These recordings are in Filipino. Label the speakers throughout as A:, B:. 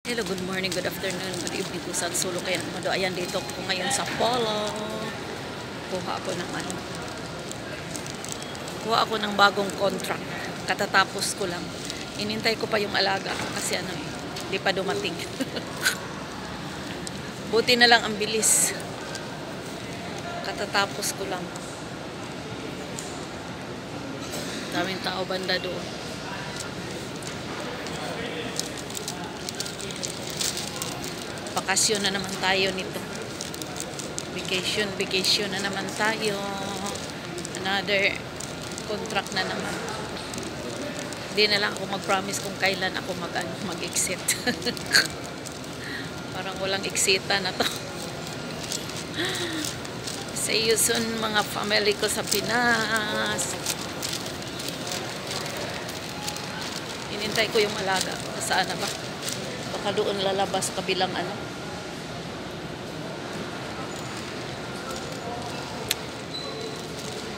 A: Hello, good morning, good afternoon, good evening po sa Solo kaya Mado. Ayan, dito ko ngayon sa Polo. Kuha ako ng bagong contract. Katatapos ko lang. Inintay ko pa yung alaga kasi hindi pa dumating. Buti na lang ang bilis. Katatapos ko lang. Daming tao banda doon. Bakasyon na naman tayo nito. Vacation na naman tayo. Another contract na naman. Hindi na lang ako mag-promise kung kailan ako mag-exit. Parang walang exita na to. See you soon mga family ko sa Pinas. Inintay ko yung alaga. Saan na ba? Baka doon lalabas kabilang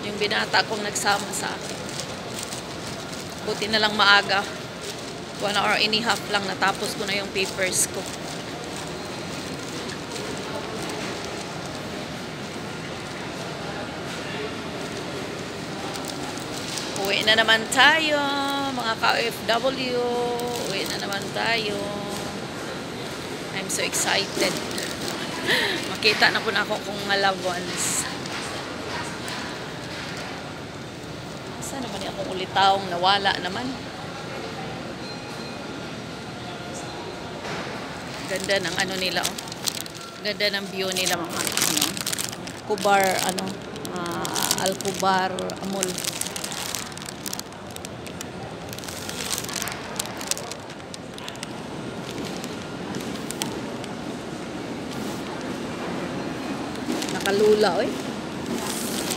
A: yung binata kong nagsama sa akin. Buti na lang maaga. 1 hour and a half lang natapos ko na yung papers ko. Uwi na naman tayo mga ka-OFW. Uwi na naman tayo. I'm so excited. Makita na po na ako kung loved ones. Saan naman akong ulitaong nawala naman? Ganda ng nila, oh. Ganda ng view nila mga Kubar, Al-Kubar Mall. Nakalula, oy.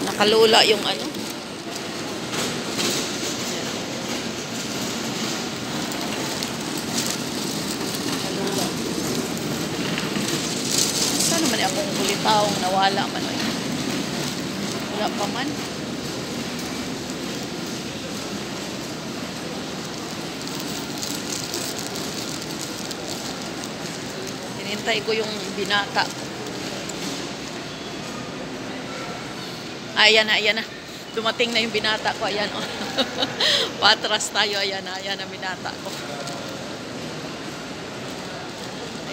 A: Nakalula yung Saan naman akong kulitaong nawala man, oy. Wala pa man. Hinintay ko yung binata ko. Ayan na. Dumating na yung binata ko. Ayan, oh. Patras tayo. Ayan ang binata ko.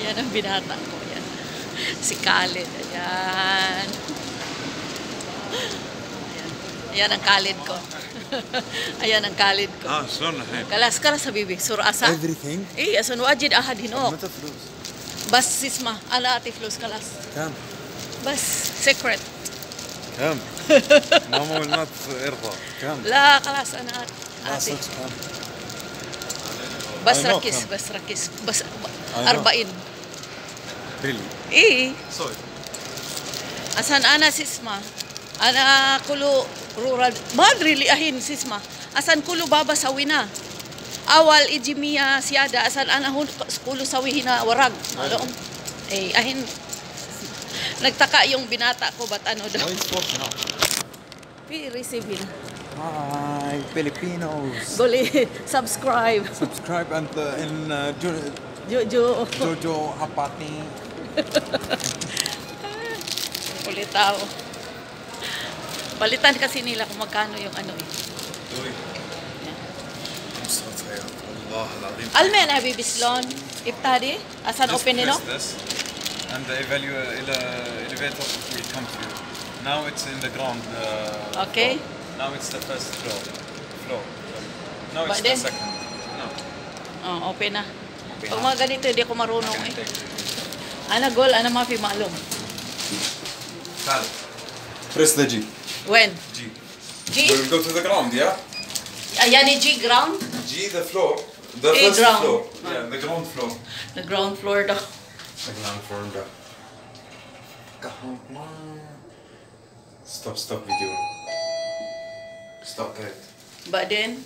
A: Ayan ang binata ko. Ayan. Si Khalid. Ayan. Ayan ang Khalid ko. Ayan ang Khalid ko.
B: شلون الحين؟
A: Kalas حبيبي سرعة
B: everything
A: إيه أصلا واجد أحد هنا
B: متى فلوس؟
A: بس اسمع أنا أعطي فلوس خلاص
B: كم؟
A: بس secret
B: كم؟ ماما والناس يرضى كم؟
A: لا خلاص أنا أعطي
B: كم؟
A: بس
B: I know
A: ركز
B: كم.
A: بس ركز بس
B: I know.
A: 40
B: really؟
A: إيه
B: sorry
A: عشان أنا سيسما أنا كله رورال ما أدري لي أهين سيسما عشان كله بابا سوينا أول إجي مية سيادة عشان أنا هون كله سوي هنا ورق malum أهين nagtaka yung binata ko ba't daw
B: why is work now?
A: receiving
B: hi Filipinos
A: goli subscribe
B: subscribe and
A: Jojo
B: Jojo Hapati
A: ulit tao palitan kasi nila kung magkano yung
B: I'm so tired والله العظيم
A: Almen حبيبي شلون ابتدي عشان open
C: Just
A: له
C: press this and the elevator will come to you. Now it's in the ground.
A: Okay.
C: Floor. Now it's the first floor. Now
A: But
C: it's
A: then-
C: the second. No.
A: open na pag mga ganito hindi ako marunong gol mafi maalum
B: press the G
A: when
C: G.
A: G
B: we'll go to the ground yeah?
A: yani G ground
B: G the floor the
A: A
B: first
A: ground.
B: floor
C: Yeah, the ground floor.
A: the ground floor daw
B: the ground floor ده stop video stop it
A: but then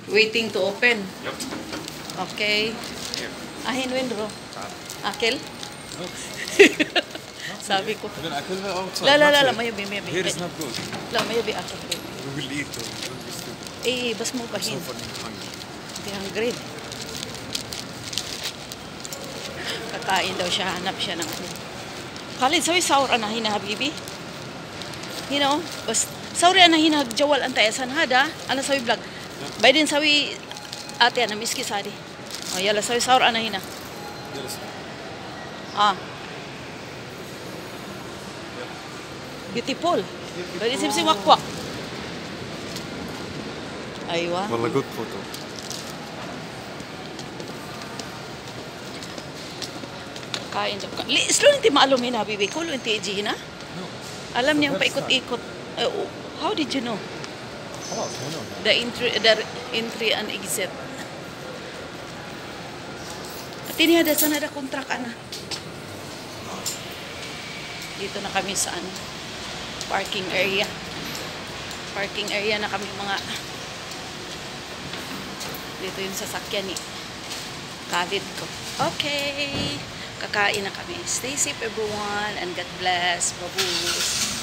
A: waiting to open
C: Yep.
A: okay ahin windro akil sabi ko
B: then I kill her outside
A: la mayabi
B: here is not good
A: la mayabi akil
B: we will eat don't be stupid
A: bas mo pahin
B: so funny hungry
A: be hungry Kakain daw siya, hanap siya ng ano. Khalid, sawi saur anahin na habibi. You know, bas sauri anahin na jawal antay asan hada, ana sawi vlog. Bay din sawi ate ana miski sari. Oh, yala sawi saur anahin na. Ah. Beautiful. Bay din simsim wakwak. Aywa.
B: والله good photo.
A: Kain daw ka. Slow hindi maalum hina, bibi. Kulo hindi iji hina? Alam niyang paikot-ikot. How did you know?
B: خلاص هنا.
A: The entry and exit. At inihada sana da kontrak ana. Dito na kami sa ano, parking area. Parking area na kami mga. Dito yung sasakyan ni Khalid ko. Okay. Kakain na kami. Stay safe everyone and God bless. Babus.